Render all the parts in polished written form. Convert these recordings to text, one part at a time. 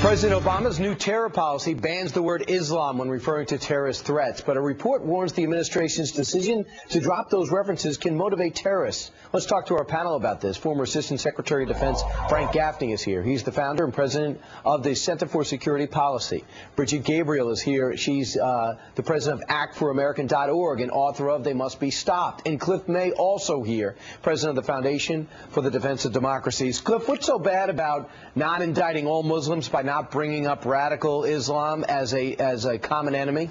President Obama's new terror policy bans the word Islam when referring to terrorist threats, but a report warns the administration's decision to drop those references can motivate terrorists. Let's talk to our panel about this. Former Assistant Secretary of Defense Frank Gaffney is here. He's the founder and president of the Center for Security Policy. Brigitte Gabriel is here. She's the president of actforamerican.org and author of They Must Be Stopped. And Cliff May also here, president of the Foundation for the Defense of Democracies. Cliff, what's so bad about not indicting all Muslims by not bringing up radical Islam as a common enemy?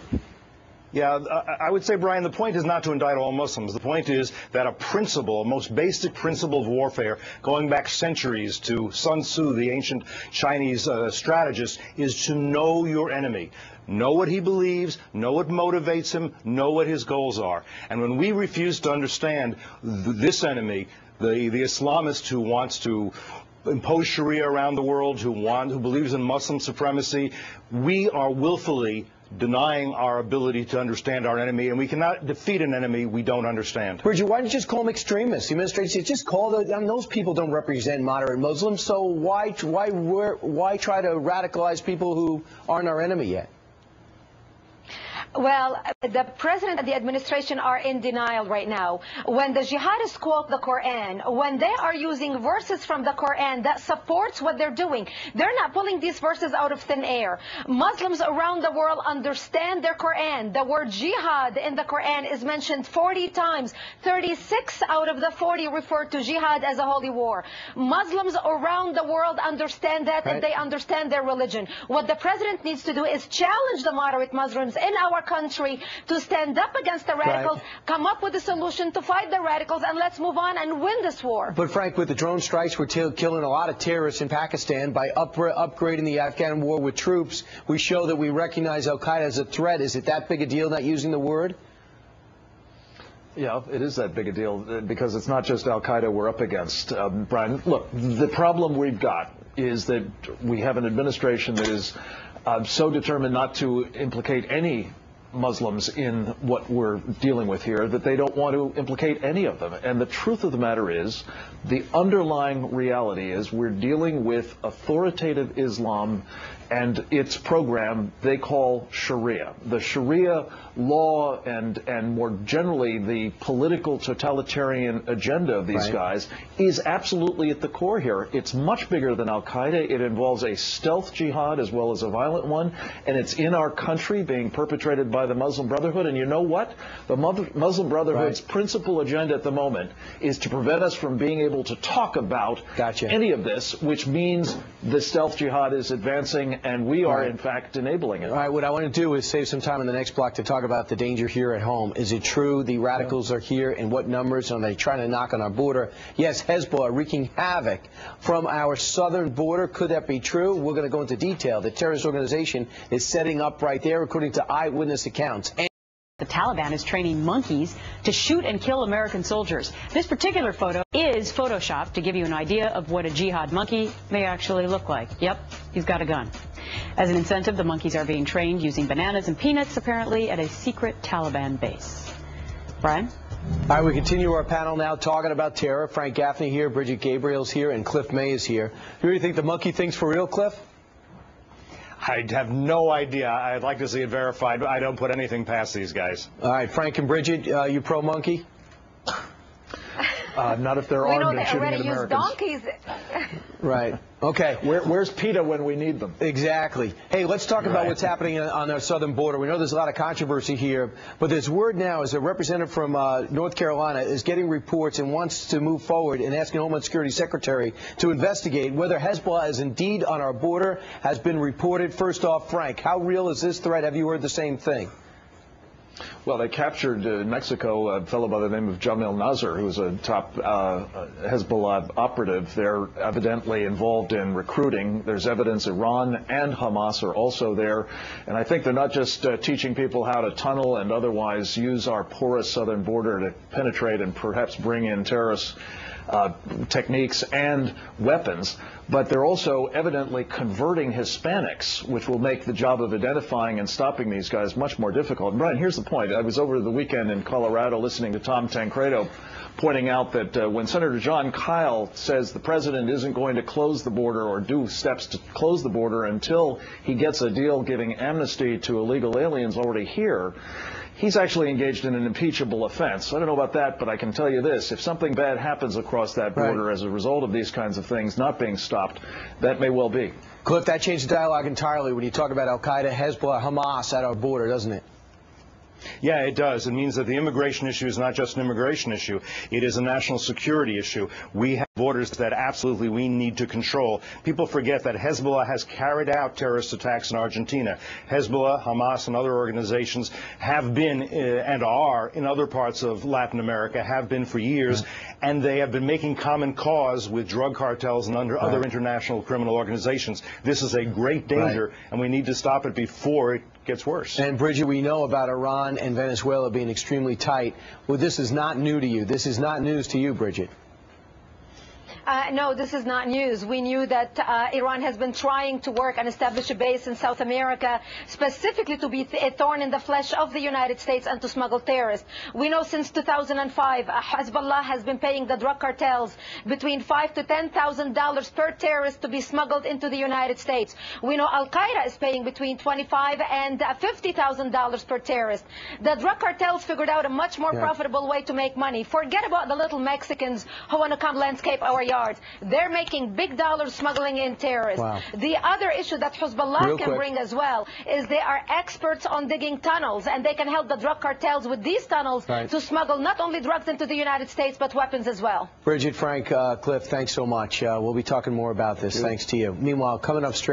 Yeah, I would say, Brian, the point is not to indict all Muslims. The point is that a principle, a most basic principle of warfare, going back centuries to Sun Tzu, the ancient Chinese strategist, is to know your enemy. Know what he believes, know what motivates him, know what his goals are. And when we refuse to understand this enemy, the Islamist who wants to impose Sharia around the world, who believes in Muslim supremacy, we are willfully denying our ability to understand our enemy, and we cannot defeat an enemy we don't understand. Bridget, why don't you just call them extremists? The administration says just call them. Those people don't represent moderate Muslims, so why try to radicalize people who aren't our enemy yet? Well, the president and the administration are in denial right now. When the jihadists quote the Quran, when they are using verses from the Quran that supports what they're doing, they're not pulling these verses out of thin air. Muslims around the world understand their Quran. The word jihad in the Quran is mentioned 40 times. 36 out of the 40 refer to jihad as a holy war. Muslims around the world understand that, and they understand their religion. What the president needs to do is challenge the moderate Muslims in our country to stand up against the radicals, come up with a solution to fight the radicals, and let's move on and win this war. But Frank, with the drone strikes, we're killing a lot of terrorists in Pakistan. By upgrading the Afghan war with troops, we show that we recognize al-Qaeda as a threat. Is it that big a deal not using the word? Yeah, it is that big a deal because it's not just al-Qaeda we're up against. Brian, look, the problem we've got is that we have an administration that is so determined not to implicate any Muslims in what we're dealing with here that they don't want to implicate any of them. And the truth of the matter is, the underlying reality is we're dealing with authoritative Islam and its program they call Sharia. The Sharia law and more generally the political totalitarian agenda of these guys is absolutely at the core here. It's much bigger than al-Qaeda. It involves a stealth jihad as well as a violent one, and it's in our country being perpetrated by the Muslim Brotherhood. And you know what? The Muslim Brotherhood's principal agenda at the moment is to prevent us from being able to talk about any of this, which means the stealth jihad is advancing and we are in fact enabling it. All right, what I want to do is save some time in the next block to talk about the danger here at home. Is it true the radicals are here, and what numbers? Are they trying to knock on our border? Yes, Hezbollah wreaking havoc from our southern border. Could that be true? We're going to go into detail. The terrorist organization is setting up right there, according to eyewitness accounts. The Taliban is training monkeys to shoot and kill American soldiers. This particular photo is photoshopped to give you an idea of what a jihad monkey may actually look like. Yep, he's got a gun. As an incentive, the monkeys are being trained using bananas and peanuts, apparently, at a secret Taliban base. Brian? All right, we continue our panel now talking about terror. Frank Gaffney here, Brigitte Gabriel's here, and Cliff May is here. You really think the monkey thing's for real, Cliff? I have no idea. I'd like to see it verified, but I don't put anything past these guys. All right, Frank and Brigitte, you pro-monkey? Not if they're armed and shooting at Americans. Donkeys. Right. Okay. Where's PETA when we need them? Exactly. Hey, let's talk about what's happening on our southern border. We know there's a lot of controversy here, but there's word now as a representative from North Carolina is getting reports and wants to move forward and asking Homeland Security Secretary to investigate whether Hezbollah is indeed on our border, has been reported. First off, Frank, how real is this threat? Have you heard the same thing? Well, they captured in Mexico a fellow by the name of Jamil Nasser, who was a top Hezbollah operative. They're evidently involved in recruiting. There's evidence Iran and Hamas are also there. And I think they're not just teaching people how to tunnel and otherwise use our porous southern border to penetrate and perhaps bring in terrorists. techniques and weapons, but they're also evidently converting Hispanics, which will make the job of identifying and stopping these guys much more difficult. And Brian, here's the point. I was over the weekend in Colorado listening to Tom Tancredo pointing out that when Senator John Kyle says the president isn't going to close the border or do steps to close the border until he gets a deal giving amnesty to illegal aliens already here, he's actually engaged in an impeachable offense. I don't know about that, but I can tell you this. If something bad happens across that border as a result of these kinds of things not being stopped, that may well be. Cliff, that changed the dialogue entirely when you talk about al-Qaeda, Hezbollah, Hamas at our border, doesn't it? Yeah, it does. It means that the immigration issue is not just an immigration issue. It is a national security issue. We have borders that absolutely we need to control. People forget that Hezbollah has carried out terrorist attacks in Argentina. Hezbollah, Hamas, and other organizations have been and are in other parts of Latin America, have been for years, and they have been making common cause with drug cartels and other international criminal organizations. This is a great danger, and we need to stop it before it gets worse. And Bridget, we know about Iran and Venezuela being extremely tight. Well, this is not new to you. This is not news to you, Bridget. No, this is not news. We knew that Iran has been trying to work and establish a base in South America, specifically to be a thorn in the flesh of the United States and to smuggle terrorists. We know since 2005, Hezbollah has been paying the drug cartels between $5,000 to $10,000 per terrorist to be smuggled into the United States. We know al-Qaeda is paying between $25,000 and $50,000 per terrorist. The drug cartels figured out a much more profitable way to make money. Forget about the little Mexicans who want to come landscape our yards. They're making big dollars smuggling in terrorists. The other issue that Hezbollah can bring as well is they are experts on digging tunnels, and they can help the drug cartels with these tunnels to smuggle not only drugs into the United States, but weapons as well. Bridget, Frank, Cliff, thanks so much. We'll be talking more about this. Thanks to you. Meanwhile, coming up straight